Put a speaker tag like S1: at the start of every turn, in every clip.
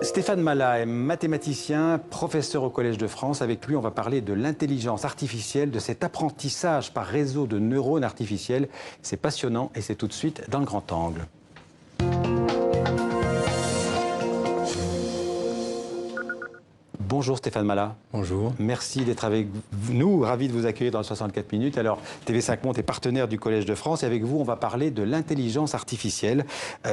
S1: Stéphane Mala est mathématicien, professeur au Collège de France. Avec lui, on va parler de l'intelligence artificielle, de cet apprentissage par réseau de neurones artificiels. C'est passionnant et c'est tout de suite dans le grand angle. Bonjour Stéphane Mala.
S2: Bonjour.
S1: Merci d'être avec nous, ravi de vous accueillir dans le 64 minutes. Alors, TV5 Monde est partenaire du Collège de France et avec vous, on va parler de l'intelligence artificielle,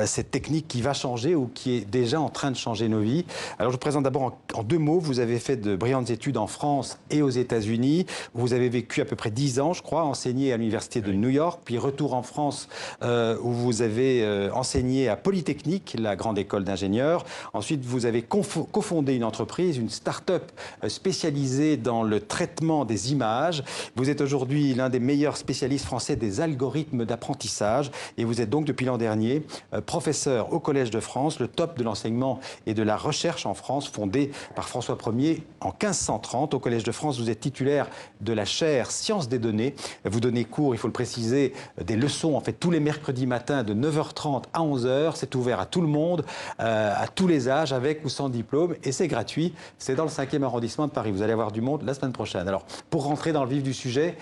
S1: cette technique qui va changer ou qui est déjà en train de changer nos vies. Alors, je vous présente d'abord en deux mots. Vous avez fait de brillantes études en France et aux États-Unis. Vous avez vécu à peu près 10 ans, je crois, enseigné à l'Université de New York, puis retour en France où vous avez enseigné à Polytechnique, la grande école d'ingénieurs. Ensuite, vous avez cofondé une entreprise, une start-up spécialisée dans le traitement des images. Vous êtes aujourd'hui l'un des meilleurs spécialistes français des algorithmes d'apprentissage et vous êtes donc depuis l'an dernier professeur au Collège de France, le top de l'enseignement et de la recherche en France, fondé par François Ier en 1530. Au Collège de France, vous êtes titulaire de la chaire Sciences des données. Vous donnez cours, il faut le préciser, des leçons en fait tous les mercredis matins de 9h30 à 11h. C'est ouvert à tout le monde, à tous les âges, avec ou sans diplôme et c'est gratuit. C'est dans le 5e arrondissement de Paris. Vous allez avoir du monde la semaine prochaine. Alors, pour rentrer dans le vif du sujet,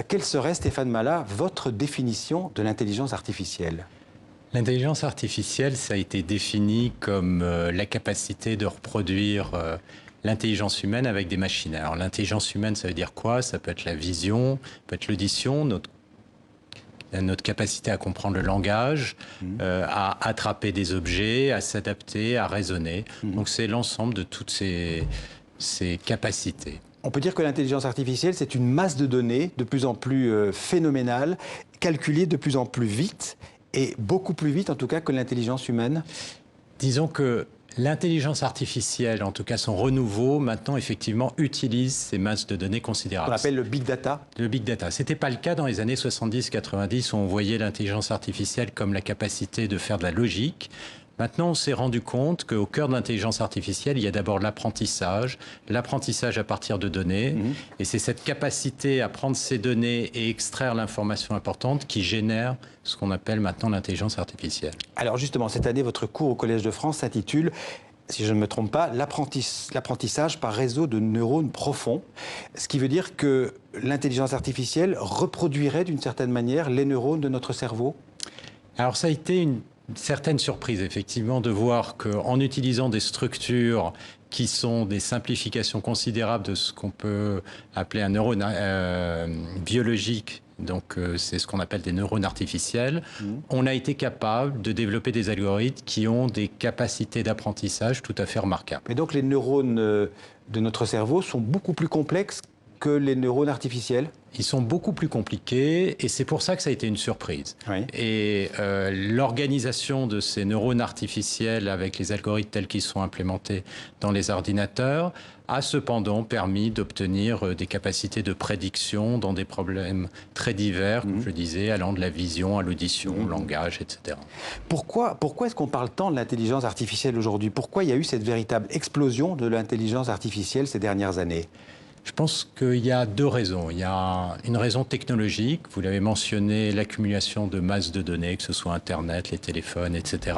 S1: quelle serait, Stéphane Mala, votre définition de l'intelligence artificielle ?
S2: L'intelligence artificielle, ça a été défini comme la capacité de reproduire l'intelligence humaine avec des machines. Alors, l'intelligence humaine, ça veut dire quoi? Ça peut être la vision, ça peut être l'audition, notre capacité à comprendre le langage, à attraper des objets, à s'adapter, à raisonner. Donc c'est l'ensemble de toutes ces capacités.
S1: On peut dire que l'intelligence artificielle, c'est une masse de données de plus en plus phénoménale, calculée de plus en plus vite, et beaucoup plus vite en tout cas que l'intelligence humaine.
S2: Disons que l'intelligence artificielle, en tout cas son renouveau, maintenant effectivement utilise ces masses de données considérables.
S1: On appelle le big data.
S2: Le big data. Ce n'était pas le cas dans les années 70-90 où on voyait l'intelligence artificielle comme la capacité de faire de la logique. Maintenant, on s'est rendu compte qu'au cœur de l'intelligence artificielle, il y a d'abord l'apprentissage à partir de données. Et c'est cette capacité à prendre ces données et extraire l'information importante qui génère ce qu'on appelle maintenant l'intelligence artificielle.
S1: Alors justement, cette année, votre cours au Collège de France s'intitule, si je ne me trompe pas, l'apprentissage par réseau de neurones profonds. Ce qui veut dire que l'intelligence artificielle reproduirait d'une certaine manière les neurones de notre cerveau ?
S2: Alors ça a été une certaine surprise, effectivement, de voir qu'en utilisant des structures qui sont des simplifications considérables de ce qu'on peut appeler un neurone biologique, donc c'est ce qu'on appelle des neurones artificiels, on a été capable de développer des algorithmes qui ont des capacités d'apprentissage tout à fait remarquables.
S1: Et donc les neurones de notre cerveau sont beaucoup plus complexes que les neurones artificiels ?
S2: Ils sont beaucoup plus compliqués et c'est pour ça que ça a été une surprise.
S1: Oui.
S2: Et l'organisation de ces neurones artificiels avec les algorithmes tels qu'ils sont implémentés dans les ordinateurs a cependant permis d'obtenir des capacités de prédiction dans des problèmes très divers, comme je disais, allant de la vision à l'audition, au langage, etc.
S1: Pourquoi est-ce qu'on parle tant de l'intelligence artificielle aujourd'hui? Pourquoi il y a eu cette véritable explosion de l'intelligence artificielle ces dernières années?
S2: Je pense qu'il y a deux raisons. Il y a une raison technologique, vous l'avez mentionné, l'accumulation de masses de données, que ce soit Internet, les téléphones, etc.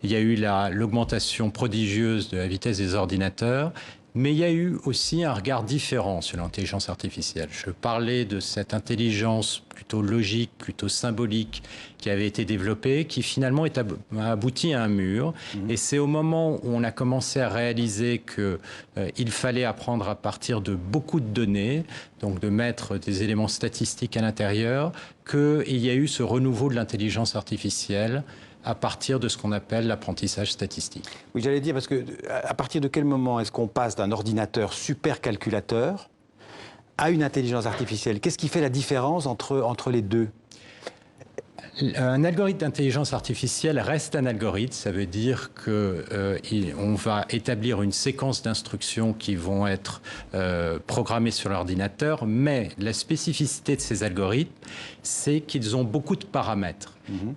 S2: Il y a eu l'augmentation prodigieuse de la vitesse des ordinateurs, mais il y a eu aussi un regard différent sur l'intelligence artificielle. Je parlais de cette intelligence plutôt logique, plutôt symbolique, qui avait été développée, qui finalement a abouti à un mur. Et c'est au moment où on a commencé à réaliser qu'il fallait apprendre à partir de beaucoup de données, donc de mettre des éléments statistiques à l'intérieur, qu'il y a eu ce renouveau de l'intelligence artificielle à partir de ce qu'on appelle l'apprentissage statistique.
S1: Oui, j'allais dire, parce que à partir de quel moment est-ce qu'on passe d'un ordinateur supercalculateur à une intelligence artificielle? Qu'est-ce qui fait la différence entre les deux?
S2: Un algorithme d'intelligence artificielle reste un algorithme. Ça veut dire qu'on va établir une séquence d'instructions qui vont être programmées sur l'ordinateur, mais la spécificité de ces algorithmes, c'est qu'ils ont beaucoup de paramètres.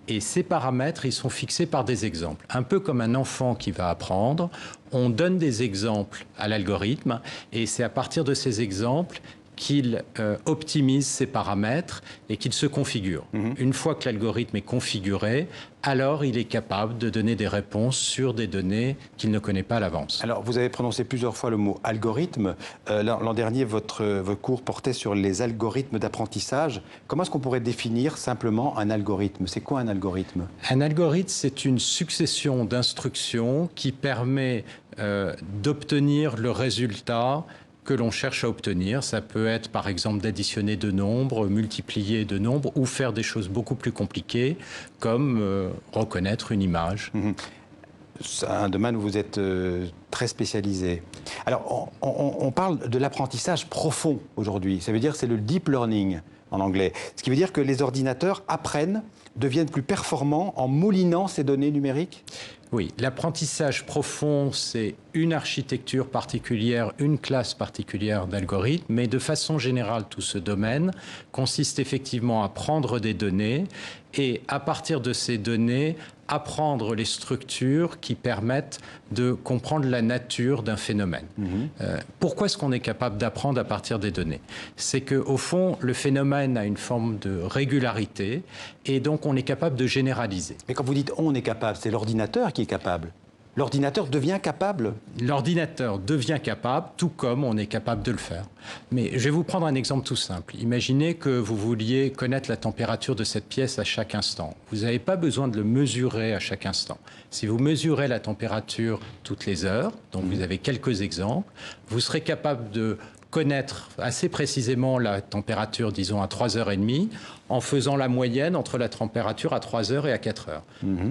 S2: Et ces paramètres, ils sont fixés par des exemples. Un peu comme un enfant qui va apprendre, on donne des exemples à l'algorithme et c'est à partir de ces exemples qu'il optimise ses paramètres et qu'il se configure. Une fois que l'algorithme est configuré, alors il est capable de donner des réponses sur des données qu'il ne connaît pas à l'avance.
S1: Alors, vous avez prononcé plusieurs fois le mot algorithme. L'an dernier, votre cours portait sur les algorithmes d'apprentissage. Comment est-ce qu'on pourrait définir simplement un algorithme? C'est quoi un algorithme?
S2: Un algorithme, c'est une succession d'instructions qui permet d'obtenir le résultat que l'on cherche à obtenir. Ça peut être par exemple d'additionner deux nombres, multiplier deux nombres ou faire des choses beaucoup plus compliquées comme reconnaître une image.
S1: C'est un domaine où vous êtes très spécialisé. Alors, on parle de l'apprentissage profond aujourd'hui. Ça veut dire que c'est le deep learning en anglais. Ce qui veut dire que les ordinateurs apprennent, deviennent plus performants en moulinant ces données numériques?
S2: Oui, l'apprentissage profond, c'est une architecture particulière, une classe particulière d'algorithmes, mais de façon générale, tout ce domaine consiste effectivement à prendre des données et à partir de ces données, apprendre les structures qui permettent de comprendre la nature d'un phénomène. Pourquoi est-ce qu'on est capable d'apprendre à partir des données? C'est qu'au fond, le phénomène a une forme de régularité et donc on est capable de généraliser.
S1: Mais quand vous dites on est capable, c'est l'ordinateur qui est capable. L'ordinateur devient capable?
S2: L'ordinateur devient capable, tout comme on est capable de le faire. Mais je vais vous prendre un exemple tout simple. Imaginez que vous vouliez connaître la température de cette pièce à chaque instant. Vous n'avez pas besoin de le mesurer à chaque instant. Si vous mesurez la température toutes les heures, donc vous avez quelques exemples, vous serez capable de connaître assez précisément la température, disons, à 3h30, en faisant la moyenne entre la température à 3h et à 4h.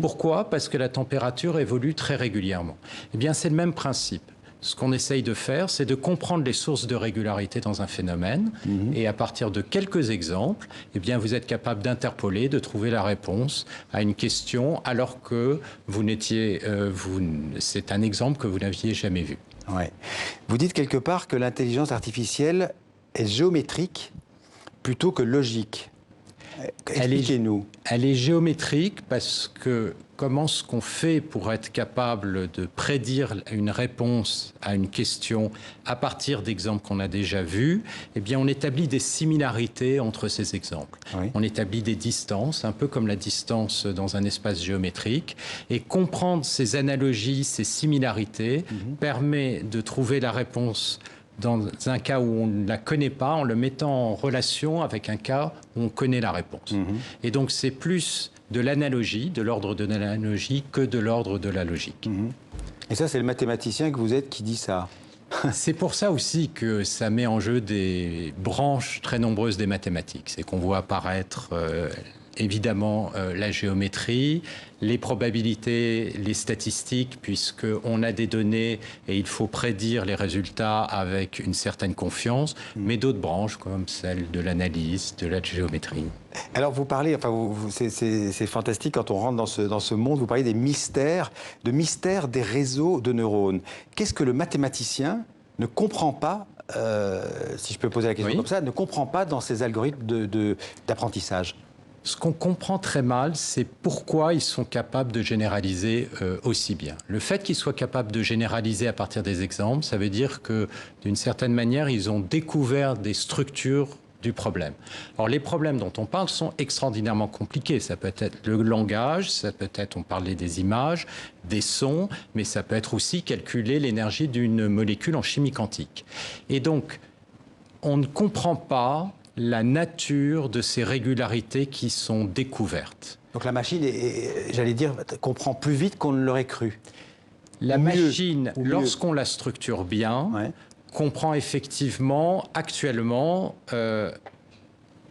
S2: Pourquoi? Parce que la température évolue très régulièrement. Eh bien, c'est le même principe. Ce qu'on essaye de faire, c'est de comprendre les sources de régularité dans un phénomène. Et à partir de quelques exemples, eh bien, vous êtes capable d'interpoler, de trouver la réponse à une question, alors que vous n'étiez, c'est un exemple que vous n'aviez jamais vu.
S1: Ouais. Vous dites quelque part que l'intelligence artificielle est géométrique plutôt que logique. Expliquez-nous.
S2: Elle est géométrique parce que comment est-ce qu'on fait pour être capable de prédire une réponse à une question à partir d'exemples qu'on a déjà vus? Eh bien, on établit des similarités entre ces exemples. Oui. On établit des distances, un peu comme la distance dans un espace géométrique. Et comprendre ces analogies, ces similarités, permet de trouver la réponse dans un cas où on ne la connaît pas, en le mettant en relation avec un cas où on connaît la réponse. Et donc, c'est plus de l'analogie, de l'ordre de l'analogie, que de l'ordre de la logique.
S1: Et ça, c'est le mathématicien que vous êtes qui dit ça.
S2: C'est pour ça aussi que ça met en jeu des branches très nombreuses des mathématiques. C'est qu'on voit apparaître évidemment la géométrie, les probabilités, les statistiques, puisqu'on a des données et il faut prédire les résultats avec une certaine confiance, mais d'autres branches comme celle de l'analyse, de la géométrie.
S1: Alors vous parlez, enfin c'est fantastique quand on rentre dans ce monde, vous parlez des mystères, des réseaux de neurones. Qu'est-ce que le mathématicien ne comprend pas, si je peux poser la question comme ça, ne comprend pas dans ces algorithmes d'apprentissage?
S2: Ce qu'on comprend très mal, c'est pourquoi ils sont capables de généraliser aussi bien. Le fait qu'ils soient capables de généraliser à partir des exemples, ça veut dire que, d'une certaine manière, ils ont découvert des structures du problème. Alors, les problèmes dont on parle sont extraordinairement compliqués. Ça peut être le langage, ça peut être, on parlait des images, des sons, mais ça peut être aussi calculer l'énergie d'une molécule en chimie quantique. Et donc, on ne comprend pas la nature de ces régularités qui sont découvertes.
S1: Donc la machine, j'allais dire, comprend plus vite qu'on ne l'aurait cru.
S2: La machine, lorsqu'on la structure bien, comprend effectivement actuellement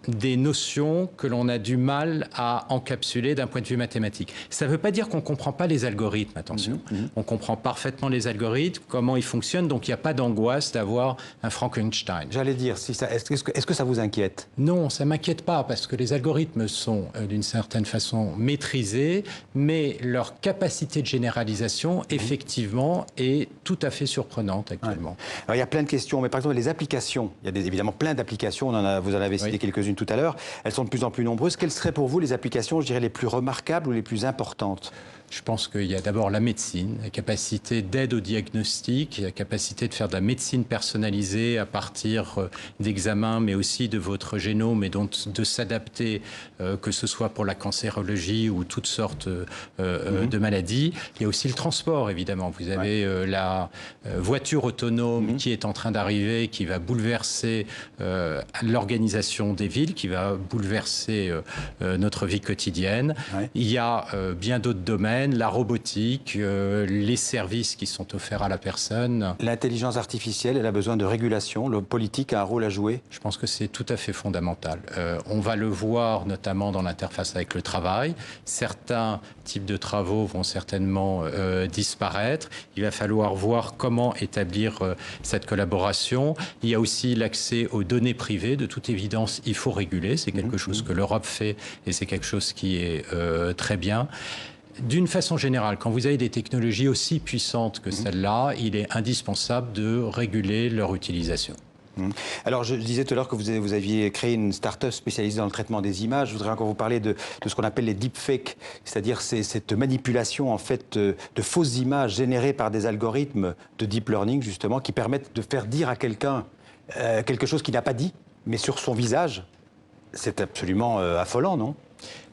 S2: des notions que l'on a du mal à encapsuler d'un point de vue mathématique. Ça ne veut pas dire qu'on ne comprend pas les algorithmes, attention. On comprend parfaitement les algorithmes, comment ils fonctionnent, donc il n'y a pas d'angoisse d'avoir un Frankenstein.
S1: J'allais dire, est-ce que ça vous inquiète?
S2: Non, ça ne m'inquiète pas, parce que les algorithmes sont d'une certaine façon maîtrisés, mais leur capacité de généralisation, effectivement, est tout à fait surprenante actuellement.
S1: Alors, il y a plein de questions, mais par exemple, les applications, il y a évidemment plein d'applications, vous en avez cité quelques-unes tout à l'heure, elles sont de plus en plus nombreuses. Quelles seraient pour vous les applications, je dirais, les plus remarquables ou les plus importantes?
S2: Je pense qu'il y a d'abord la médecine, la capacité d'aide au diagnostic, la capacité de faire de la médecine personnalisée à partir d'examens, mais aussi de votre génome et donc de s'adapter, que ce soit pour la cancérologie ou toutes sortes de maladies. Il y a aussi le transport, évidemment. Vous avez la voiture autonome qui est en train d'arriver, qui va bouleverser l'organisation des villes, qui va bouleverser notre vie quotidienne. Il y a bien d'autres domaines. La robotique, les services qui sont offerts à la personne.
S1: L'intelligence artificielle, elle a besoin de régulation. Le politique a un rôle à jouer.
S2: Je pense que c'est tout à fait fondamental. On va le voir notamment dans l'interface avec le travail. Certains types de travaux vont certainement disparaître. Il va falloir voir comment établir cette collaboration. Il y a aussi l'accès aux données privées. De toute évidence, il faut réguler. C'est quelque chose que l'Europe fait et c'est quelque chose qui est très bien. D'une façon générale, quand vous avez des technologies aussi puissantes que celle-là, il est indispensable de réguler leur utilisation.
S1: Alors, je disais tout à l'heure que vous aviez créé une start-up spécialisée dans le traitement des images. Je voudrais encore vous parler de ce qu'on appelle les deepfakes, c'est-à-dire cette manipulation en fait de fausses images générées par des algorithmes de deep learning justement qui permettent de faire dire à quelqu'un quelque chose qu'il n'a pas dit, mais sur son visage. C'est absolument affolant, non ?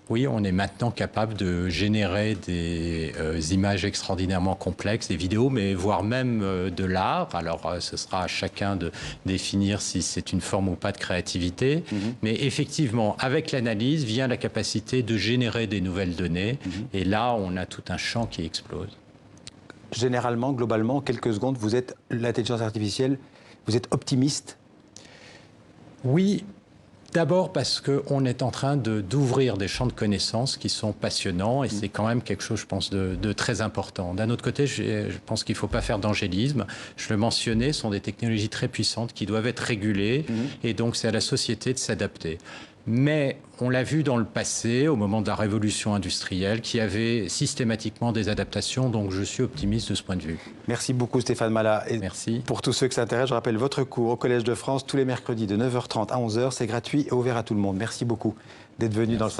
S2: Oui, on est maintenant capable de générer des images extraordinairement complexes, des vidéos, mais voire même de l'art. Alors, ce sera à chacun de définir si c'est une forme ou pas de créativité. Mais effectivement, avec l'analyse vient la capacité de générer des nouvelles données. Et là, on a tout un champ qui explose.
S1: Généralement, globalement, en quelques secondes, vous êtes l'intelligence artificielle, vous êtes optimiste ?
S2: Oui. D'abord parce qu'on est en train d'ouvrir des champs de connaissances qui sont passionnants et c'est quand même quelque chose, je pense, de très important. D'un autre côté, je pense qu'il ne faut pas faire d'angélisme. Je le mentionnais, ce sont des technologies très puissantes qui doivent être régulées et donc c'est à la société de s'adapter. Mais on l'a vu dans le passé, au moment de la révolution industrielle, qu'il y avait systématiquement des adaptations, donc je suis optimiste de ce point de vue.
S1: Merci beaucoup Stéphane Mallat. Et
S2: merci.
S1: Pour tous ceux que ça intéresse, je rappelle votre cours au Collège de France tous les mercredis de 9h30 à 11h. C'est gratuit et ouvert à tout le monde. Merci beaucoup d'être venu dans le